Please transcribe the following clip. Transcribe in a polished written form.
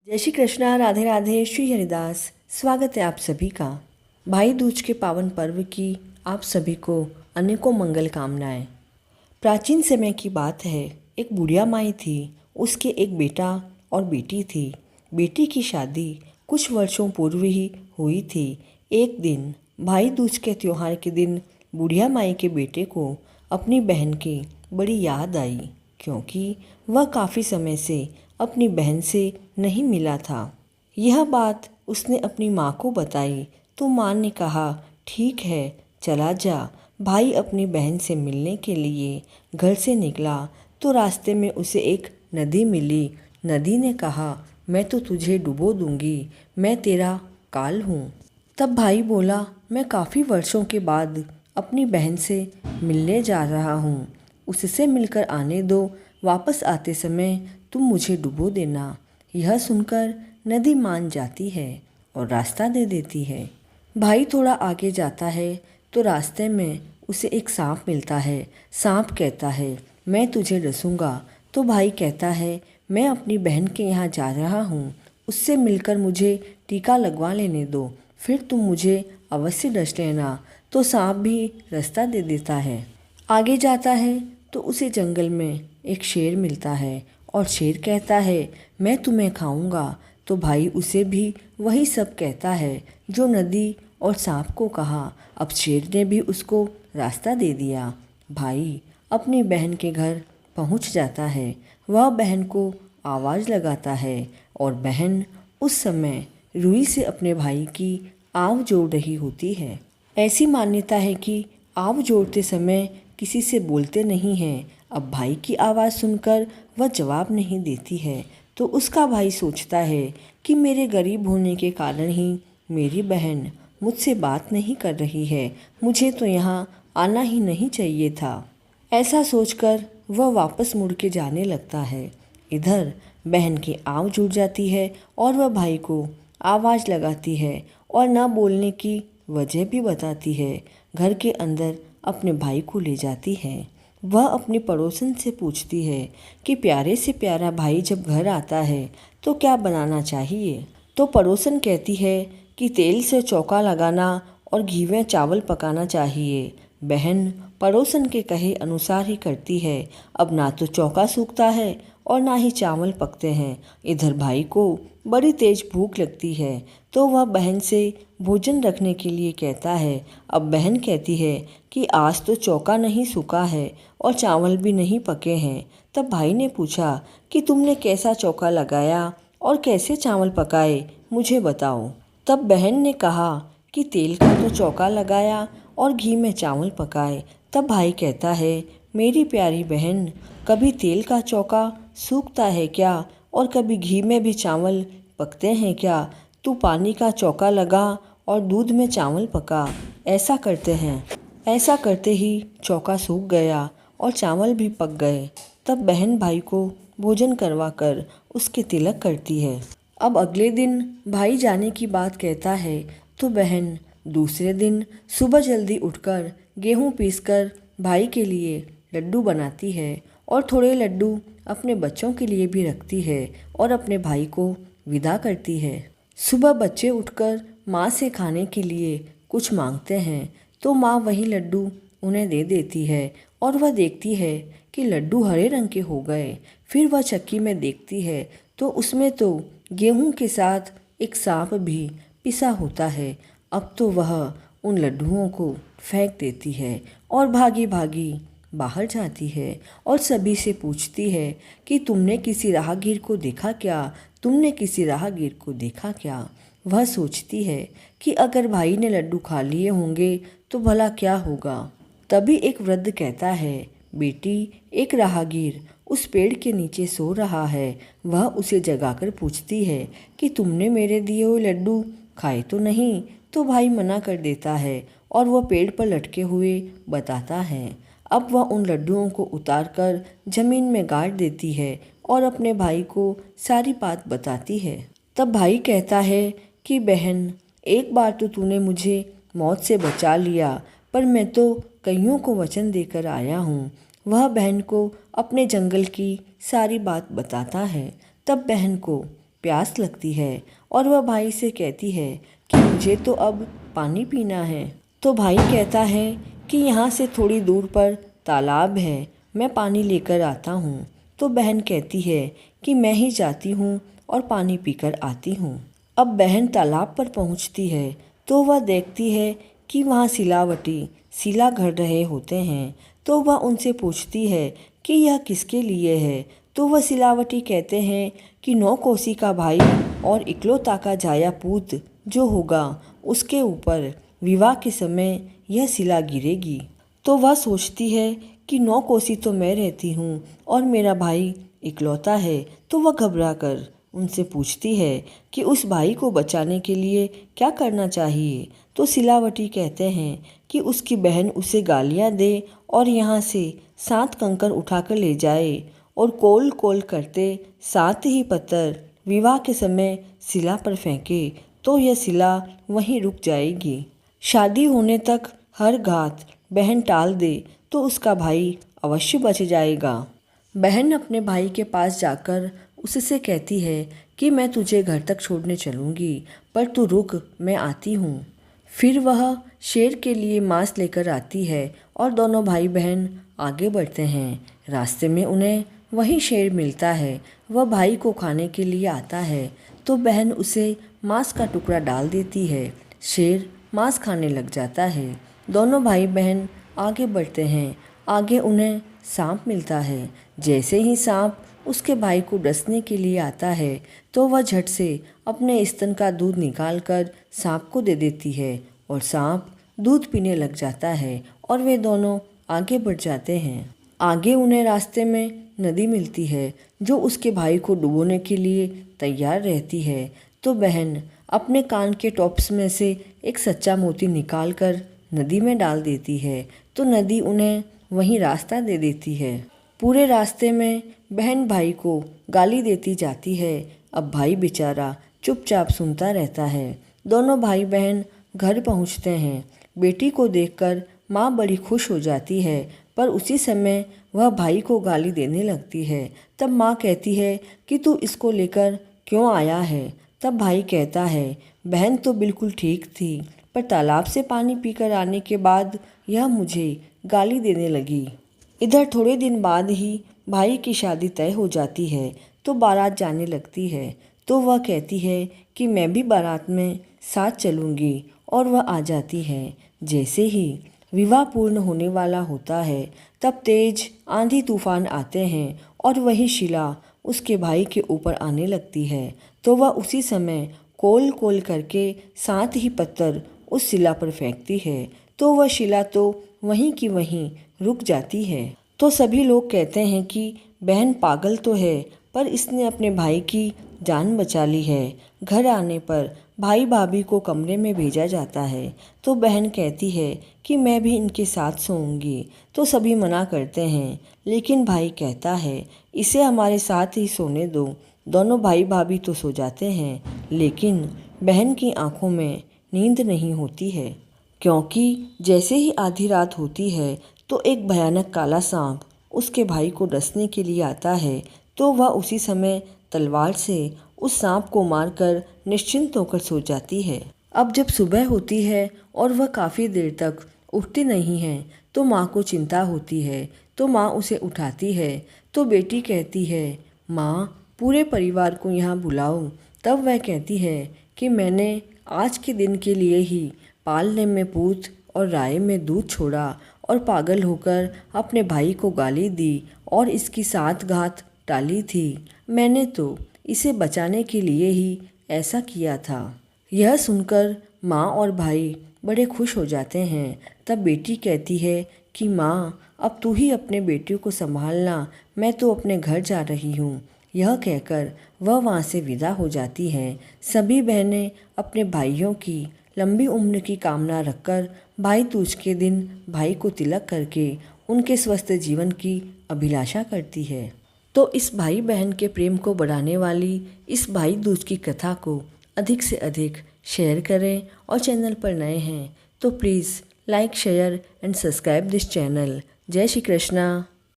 जय श्री कृष्णा, राधे राधे, श्री हरिदास। स्वागत है आप सभी का भाई दूज के पावन पर्व की। आप सभी को अनेकों मंगल कामनाएं। प्राचीन समय की बात है, एक बुढ़िया माई थी, उसके एक बेटा और बेटी थी। बेटी की शादी कुछ वर्षों पूर्व ही हुई थी। एक दिन भाई दूज के त्योहार के दिन बुढ़िया माई के बेटे को अपनी बहन की बड़ी याद आई, क्योंकि वह काफ़ी समय से अपनी बहन से नहीं मिला था। यह बात उसने अपनी माँ को बताई तो माँ ने कहा, ठीक है, चला जा। भाई अपनी बहन से मिलने के लिए घर से निकला तो रास्ते में उसे एक नदी मिली। नदी ने कहा, मैं तो तुझे डुबो दूंगी, मैं तेरा काल हूँ। तब भाई बोला, मैं काफ़ी वर्षों के बाद अपनी बहन से मिलने जा रहा हूँ, उससे मिलकर आने दो। वापस आते समय तुम मुझे डुबो देना। यह सुनकर नदी मान जाती है और रास्ता दे देती है। भाई थोड़ा आगे जाता है तो रास्ते में उसे एक सांप मिलता है। सांप कहता है, मैं तुझे डसूंगा। तो भाई कहता है, मैं अपनी बहन के यहाँ जा रहा हूँ, उससे मिलकर मुझे टीका लगवा लेने दो, फिर तुम मुझे अवश्य डस लेना। तो सांप भी रास्ता दे देता है। आगे जाता है तो उसे जंगल में एक शेर मिलता है और शेर कहता है, मैं तुम्हें खाऊंगा। तो भाई उसे भी वही सब कहता है जो नदी और सांप को कहा। अब शेर ने भी उसको रास्ता दे दिया। भाई अपनी बहन के घर पहुंच जाता है। वह बहन को आवाज़ लगाता है और बहन उस समय रुई से अपने भाई की आव जोड़ रही होती है। ऐसी मान्यता है कि आव जोड़ते समय किसी से बोलते नहीं हैं। अब भाई की आवाज़ सुनकर वह जवाब नहीं देती है तो उसका भाई सोचता है कि मेरे गरीब होने के कारण ही मेरी बहन मुझसे बात नहीं कर रही है, मुझे तो यहाँ आना ही नहीं चाहिए था। ऐसा सोचकर वह वापस मुड़ के जाने लगता है। इधर बहन की आँख जुड़ जाती है और वह भाई को आवाज़ लगाती है और न बोलने की वजह भी बताती है। घर के अंदर अपने भाई को ले जाती है। वह अपनी पड़ोसन से पूछती है कि प्यारे से प्यारा भाई जब घर आता है तो क्या बनाना चाहिए। तो पड़ोसन कहती है कि तेल से चौका लगाना और घी में चावल पकाना चाहिए। बहन पड़ोसन के कहे अनुसार ही करती है। अब ना तो चौका सूखता है और ना ही चावल पकते हैं। इधर भाई को बड़ी तेज भूख लगती है तो वह बहन से भोजन रखने के लिए कहता है। अब बहन कहती है कि आज तो चौका नहीं सूखा है और चावल भी नहीं पके हैं। तब भाई ने पूछा कि तुमने कैसा चौका लगाया और कैसे चावल पकाए, मुझे बताओ। तब बहन ने कहा कि तेल का तो चौका लगाया और घी में चावल पकाए। तब भाई कहता है, मेरी प्यारी बहन, कभी तेल का चौका सूखता है क्या और कभी घी में भी चावल पकते हैं क्या। तू पानी का चौका लगा और दूध में चावल पका, ऐसा करते हैं। ऐसा करते ही चौका सूख गया और चावल भी पक गए। तब बहन भाई को भोजन करवा कर उसके तिलक करती है। अब अगले दिन भाई जाने की बात कहता है तो बहन दूसरे दिन सुबह जल्दी उठकर गेहूँ पीसकर भाई के लिए लड्डू बनाती है और थोड़े लड्डू अपने बच्चों के लिए भी रखती है और अपने भाई को विदा करती है। सुबह बच्चे उठकर माँ से खाने के लिए कुछ मांगते हैं तो माँ वही लड्डू उन्हें दे देती है और वह देखती है कि लड्डू हरे रंग के हो गए। फिर वह चक्की में देखती है तो उसमें तो गेहूं के साथ एक सांप भी पिसा होता है। अब तो वह उन लड्डुओं को फेंक देती है और भागी भागी बाहर जाती है और सभी से पूछती है कि तुमने किसी राहगीर को देखा क्या, तुमने किसी राहगीर को देखा क्या। वह सोचती है कि अगर भाई ने लड्डू खा लिए होंगे तो भला क्या होगा। तभी एक वृद्ध कहता है, बेटी, एक राहगीर उस पेड़ के नीचे सो रहा है। वह उसे जगाकर पूछती है कि तुमने मेरे दिए हुए लड्डू खाए तो नहीं। तो भाई मना कर देता है और वह पेड़ पर लटके हुए बताता है। अब वह उन लड्डुओं को उतारकर जमीन में गाड़ देती है और अपने भाई को सारी बात बताती है। तब भाई कहता है कि बहन, एक बार तो तूने मुझे मौत से बचा लिया, पर मैं तो कईयों को वचन देकर आया हूँ। वह बहन को अपने जंगल की सारी बात बताता है। तब बहन को प्यास लगती है और वह भाई से कहती है कि मुझे तो अब पानी पीना है। तो भाई कहता है कि यहाँ से थोड़ी दूर पर तालाब है, मैं पानी लेकर आता हूँ। तो बहन कहती है कि मैं ही जाती हूँ और पानी पीकर आती हूँ। अब बहन तालाब पर पहुँचती है तो वह देखती है कि वहाँ सिलावटी सिला घर रहे होते हैं। तो वह उनसे पूछती है कि यह किसके लिए है। तो वह सिलावटी कहते हैं कि 9 कोसी का भाई और इकलौता का जाया पूत जो होगा उसके ऊपर विवाह के समय यह सिला गिरेगी। तो वह सोचती है कि 9 कोसी तो मैं रहती हूँ और मेरा भाई इकलौता है। तो वह घबरा कर उनसे पूछती है कि उस भाई को बचाने के लिए क्या करना चाहिए। तो सिलावटी कहते हैं कि उसकी बहन उसे गालियाँ दे और यहाँ से 7 कंकड़ उठाकर ले जाए और कोल कोल करते 7 ही पत्थर विवाह के समय सिला पर फेंके तो यह सिला वहीं रुक जाएगी। शादी होने तक हर घात बहन टाल दे तो उसका भाई अवश्य बच जाएगा। बहन अपने भाई के पास जाकर उससे कहती है कि मैं तुझे घर तक छोड़ने चलूँगी, पर तू रुक, मैं आती हूँ। फिर वह शेर के लिए मांस लेकर आती है और दोनों भाई बहन आगे बढ़ते हैं। रास्ते में उन्हें वही शेर मिलता है। वह भाई को खाने के लिए आता है तो बहन उसे मांस का टुकड़ा डाल देती है। शेर मांस खाने लग जाता है। दोनों भाई बहन आगे बढ़ते हैं। आगे उन्हें सांप मिलता है। जैसे ही सांप उसके भाई को डसने के लिए आता है तो वह झट से अपने स्तन का दूध निकालकर सांप को दे देती है और सांप दूध पीने लग जाता है और वे दोनों आगे बढ़ जाते हैं। आगे उन्हें रास्ते में नदी मिलती है जो उसके भाई को डुबोने के लिए तैयार रहती है। तो बहन अपने कान के टॉप्स में से एक सच्चा मोती निकालकर नदी में डाल देती है तो नदी उन्हें वहीं रास्ता दे देती है। पूरे रास्ते में बहन भाई को गाली देती जाती है। अब भाई बेचारा चुपचाप सुनता रहता है। दोनों भाई बहन घर पहुंचते हैं। बेटी को देखकर माँ बड़ी खुश हो जाती है, पर उसी समय वह भाई को गाली देने लगती है। तब माँ कहती है कि तू इसको लेकर क्यों आया है। तब भाई कहता है, बहन तो बिल्कुल ठीक थी, पर तालाब से पानी पीकर आने के बाद यह मुझे गाली देने लगी। इधर थोड़े दिन बाद ही भाई की शादी तय हो जाती है तो बारात जाने लगती है। तो वह कहती है कि मैं भी बारात में साथ चलूँगी और वह आ जाती है। जैसे ही विवाह पूर्ण होने वाला होता है तब तेज आंधी तूफान आते हैं और वही शिला उसके भाई के ऊपर आने लगती है। तो वह उसी समय कोल कोल करके 7 ही पत्थर उस शिला पर फेंकती है तो वह शिला तो वहीं की वहीं रुक जाती है। तो सभी लोग कहते हैं कि बहन पागल तो है, पर इसने अपने भाई की जान बचा ली है। घर आने पर भाई भाभी को कमरे में भेजा जाता है तो बहन कहती है कि मैं भी इनके साथ सोऊंगी। तो सभी मना करते हैं, लेकिन भाई कहता है इसे हमारे साथ ही सोने दो। दोनों भाई भाभी तो सो जाते हैं, लेकिन बहन की आंखों में नींद नहीं होती है, क्योंकि जैसे ही आधी रात होती है तो एक भयानक काला सांप उसके भाई को डसने के लिए आता है। तो वह उसी समय तलवार से उस सांप को मारकर निश्चिंत होकर सो जाती है। अब जब सुबह होती है और वह काफ़ी देर तक उठती नहीं है तो माँ को चिंता होती है। तो माँ उसे उठाती है तो बेटी कहती है, माँ पूरे परिवार को यहाँ बुलाओ। तब वह कहती है कि मैंने आज के दिन के लिए ही पालने में पूत और राय में दूध छोड़ा और पागल होकर अपने भाई को गाली दी और इसकी 7 घात टाली थी। मैंने तो इसे बचाने के लिए ही ऐसा किया था। यह सुनकर माँ और भाई बड़े खुश हो जाते हैं। तब बेटी कहती है कि माँ अब तू ही अपने बेटियों को संभालना, मैं तो अपने घर जा रही हूँ। यह कहकर वह वहाँ से विदा हो जाती हैं। सभी बहनें अपने भाइयों की लंबी उम्र की कामना रखकर भाई दूज के दिन भाई को तिलक करके उनके स्वस्थ जीवन की अभिलाषा करती है। तो इस भाई बहन के प्रेम को बढ़ाने वाली इस भाई दूज की कथा को अधिक से अधिक शेयर करें और चैनल पर नए हैं तो please like share and subscribe this channel. जय श्री कृष्णा।